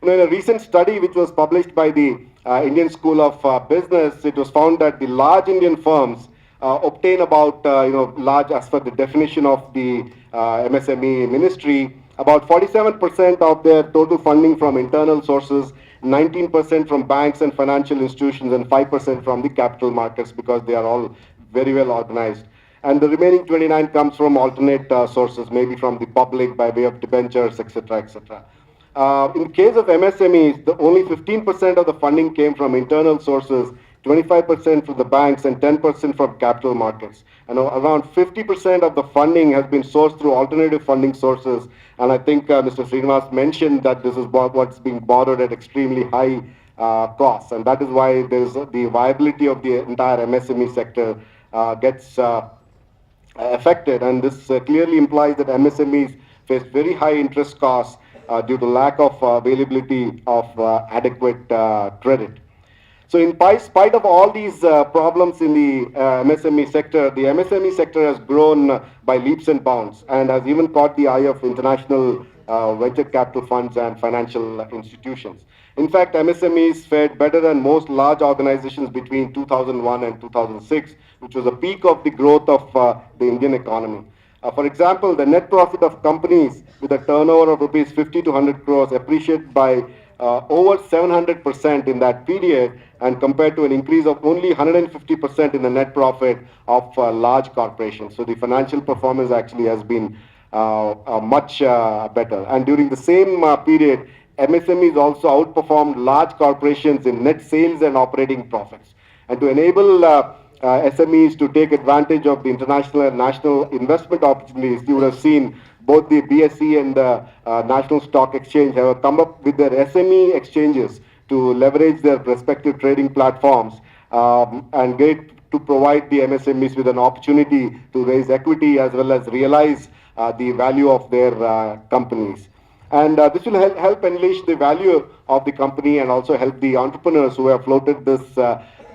In a recent study which was published by the Indian School of Business, it was found that the large Indian firms obtain about, large as per the definition of the MSME ministry, about 47% of their total funding from internal sources, 19% from banks and financial institutions, and 5% from the capital markets, because they are all very well organized. And the remaining 29 comes from alternate sources, maybe from the public by way of debentures, etc., etc. In case of MSMEs, only 15% of the funding came from internal sources, 25% from the banks, and 10% from capital markets. And around 50% of the funding has been sourced through alternative funding sources. And I think Mr. Srinivas mentioned that this is what's being borrowed at extremely high costs. And that is why there's the viability of the entire MSME sector gets affected. And this clearly implies that MSMEs face very high interest costs due to lack of availability of adequate credit. So in spite of all these problems in the MSME sector has grown by leaps and bounds, and has even caught the eye of international venture capital funds and financial institutions. In fact, MSMEs fared better than most large organizations between 2001 and 2006, which was a peak of the growth of the Indian economy. For example, the net profit of companies with a turnover of rupees 50 to 100 crores appreciated by over 700% in that period, and compared to an increase of only 150% in the net profit of large corporations. So the financial performance actually has been much better. And during the same period, MSMEs also outperformed large corporations in net sales and operating profits. And to enable SMEs to take advantage of the international and national investment opportunities, you would have seen both the BSE and the National Stock Exchange have come up with their SME exchanges to leverage their respective trading platforms and to provide the MSMEs with an opportunity to raise equity as well as realize the value of their companies. And this will help unleash the value of the company and also help the entrepreneurs who have floated these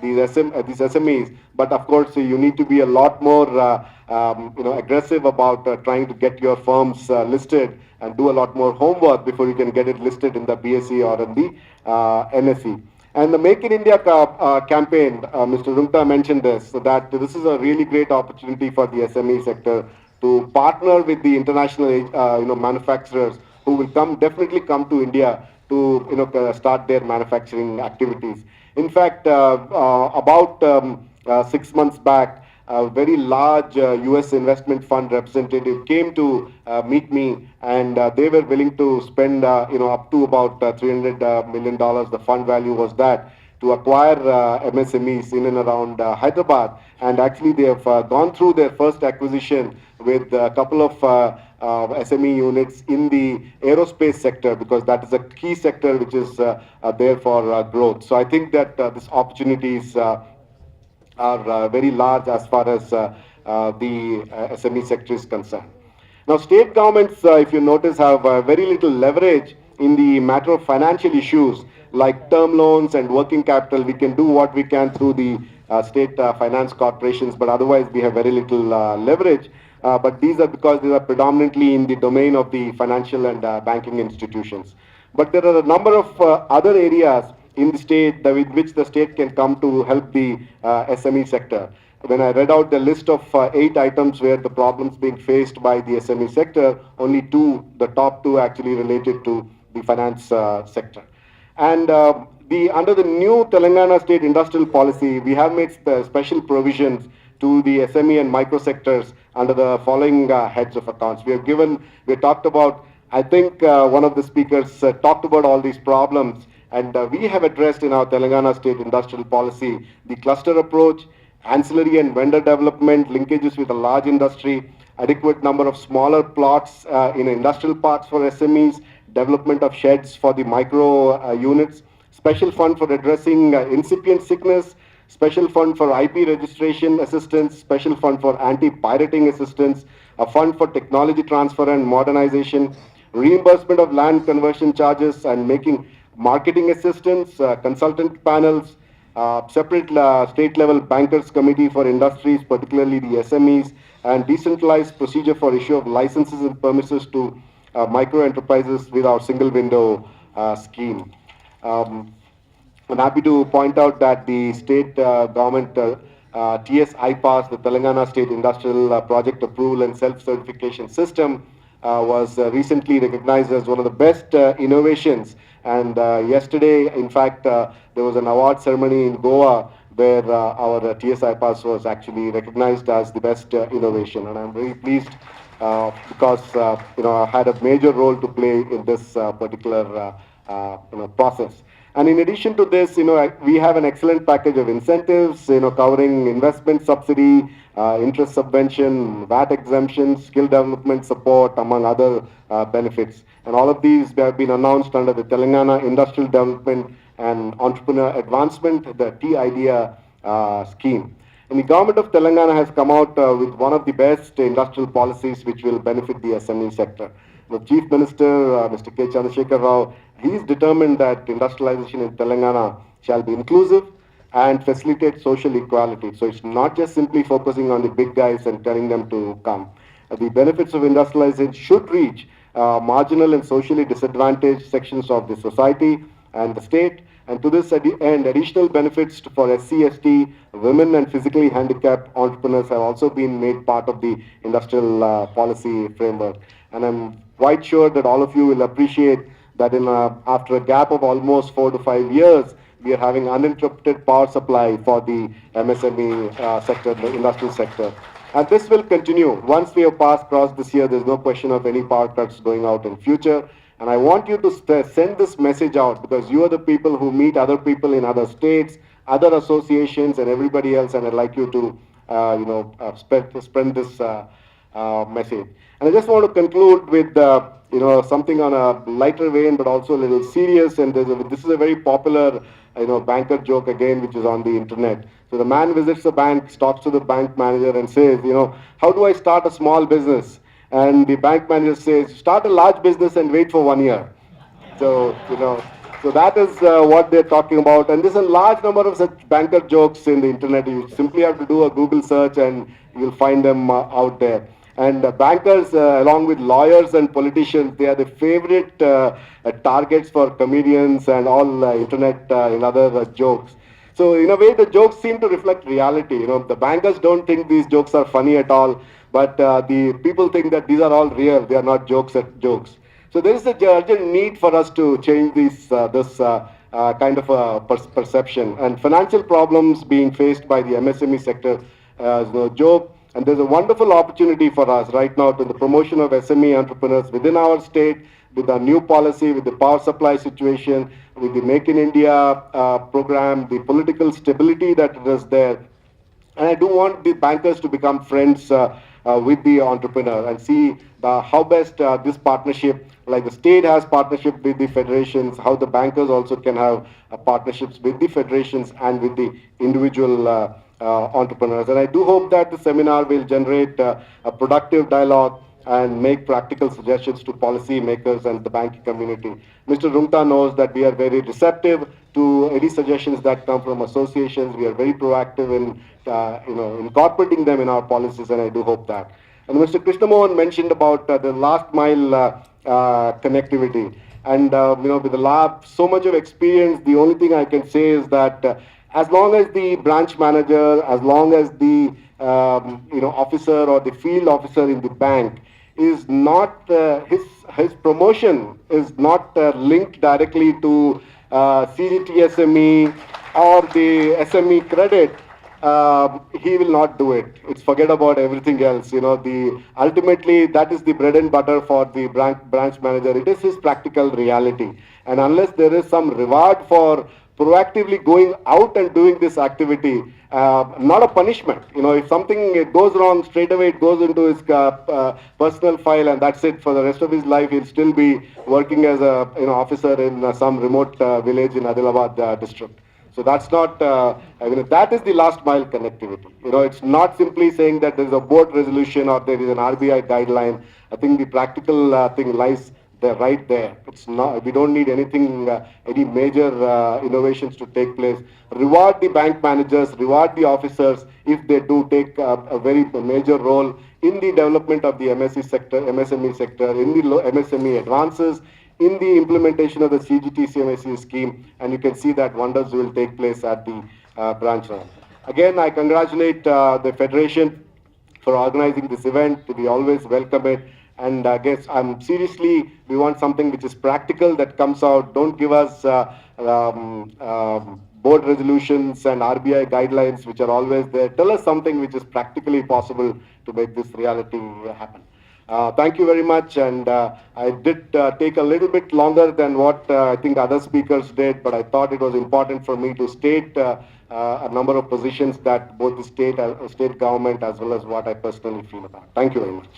SMEs. But of course, you need to be a lot more aggressive about trying to get your firms listed, and do a lot more homework before you can get it listed in the BSE or in the NSE. And the Make in India campaign, Mr. Rungta mentioned this, so that this is a really great opportunity for the SME sector to partner with the international manufacturers who will definitely come to India to start their manufacturing activities. In fact, about 6 months back, a very large US investment fund representative came to meet me, and they were willing to spend up to about $300 million. The fund value was that, to acquire MSMEs in and around Hyderabad. And actually they have gone through their first acquisition with a couple of SME units in the aerospace sector, because that is a key sector which is there for growth. So I think that these opportunities are very large as far as the SME sector is concerned. Now, state governments, if you notice, have very little leverage in the matter of financial issues like term loans and working capital. We can do what we can through the state finance corporations, but otherwise we have very little leverage. But these are because they are predominantly in the domain of the financial and banking institutions. But there are a number of other areas in the state with which the state can come to help the SME sector. When I read out the list of 8 items where the problems being faced by the SME sector, only the top two actually related to the finance sector. And under the new Telangana State Industrial Policy, we have made special provisions to the SME and micro sectors under the following heads of accounts. We talked about, I think one of the speakers talked about all these problems, and we have addressed in our Telangana State Industrial Policy the cluster approach, ancillary and vendor development, linkages with a large industry, adequate number of smaller plots in industrial parks for SMEs, development of sheds for the micro units, special fund for addressing incipient sickness, special fund for IP registration assistance, special fund for anti-pirating assistance, a fund for technology transfer and modernization, reimbursement of land conversion charges and making marketing assistance, consultant panels, separate state-level bankers committee for industries, particularly the SMEs, and decentralized procedure for issue of licenses and permissions to micro enterprises with our single window scheme. I'm happy to point out that the state government TS IPAS, the Telangana State Industrial Project Approval and Self-Certification System, was recently recognized as one of the best innovations. And yesterday, in fact, there was an award ceremony in Goa where our TS IPAS was actually recognized as the best innovation. And I'm very pleased because I had a major role to play in this particular process. And in addition to this, we have an excellent package of incentives, covering investment subsidy, interest subvention, VAT exemption, skill development support, among other benefits. And all of these have been announced under the Telangana Industrial Development and Entrepreneur Advancement, the T-IDEA scheme. And the government of Telangana has come out with one of the best industrial policies which will benefit the SME sector. The Chief Minister, Mr. K. Chandrasekhar Rao, he is determined that industrialization in Telangana shall be inclusive and facilitate social equality. So it's not just simply focusing on the big guys and telling them to come. The benefits of industrialization should reach marginal and socially disadvantaged sections of the society and the state. And to this end, additional benefits for SC/ST, women and physically handicapped entrepreneurs have also been made part of the industrial policy framework. And I'm quite sure that all of you will appreciate that after a gap of almost 4 to 5 years, we are having uninterrupted power supply for the MSME sector, the industrial sector. And this will continue. Once we have crossed this year, there's no question of any power cuts going out in future. And I want you to send this message out because you are the people who meet other people in other states, other associations, and everybody else. And I'd like you to, spread this message. And I just want to conclude with, something on a lighter vein, but also a little serious. And this is a very popular, banker joke again, which is on the internet. So the man visits the bank, talks to the bank manager and says, how do I start a small business? And the bank manager says, start a large business and wait for 1 year. So, so that is what they're talking about. And there's a large number of such banker jokes in the internet. You simply have to do a Google search and you'll find them out there. And bankers, along with lawyers and politicians, they are the favorite targets for comedians and all internet and other jokes. So in a way, the jokes seem to reflect reality. The bankers don't think these jokes are funny at all, but the people think that these are all real. They are not jokes. So there is a urgent need for us to change this kind of perception. And financial problems being faced by the MSME sector is no joke. And there's a wonderful opportunity for us right now to the promotion of SME entrepreneurs within our state, with our new policy, with the power supply situation, with the Make in India program, the political stability that is there. And I do want the bankers to become friends with the entrepreneur and see how best this partnership, like the state has partnership with the federations, how the bankers also can have partnerships with the federations and with the individual entrepreneurs. And I do hope that the seminar will generate a productive dialogue and make practical suggestions to policy makers and the banking community. Mr. Rungta knows that we are very receptive to any suggestions that come from associations. We are very proactive in incorporating them in our policies, and I do hope that. And Mr. Krishnamohan mentioned about the last mile connectivity. And with the lab, so much of experience, the only thing I can say is that as long as the branch manager, as long as the officer or the field officer in the bank is not his promotion is not linked directly to CGTSME or the SME credit, he will not do it. It's forget about everything else. Ultimately that is the bread and butter for the branch manager. It is his practical reality. And unless there is some reward for proactively going out and doing this activity, not a punishment. If something goes wrong, straight away it goes into his personal file and that's it. For the rest of his life, he'll still be working as a officer in some remote village in Adilabad district. So that's not, that is the last mile connectivity. It's not simply saying that there's a board resolution or there is an RBI guideline. I think the practical thing lies there, right there. It's not. We don't need anything, any major innovations to take place. Reward the bank managers, reward the officers if they do take a very major role in the development of the MSME sector, in the MSME advances, in the implementation of the CGT CMSE scheme, and you can see that wonders will take place at the branch now. Again, I congratulate the Federation for organizing this event. We always welcome it. And I guess we want something which is practical that comes out. Don't give us board resolutions and RBI guidelines which are always there. Tell us something which is practically possible to make this reality happen. Thank you very much, and I did take a little bit longer than what I think other speakers did, but I thought it was important for me to state a number of positions that both the state government as well as what I personally feel about. Thank you very much.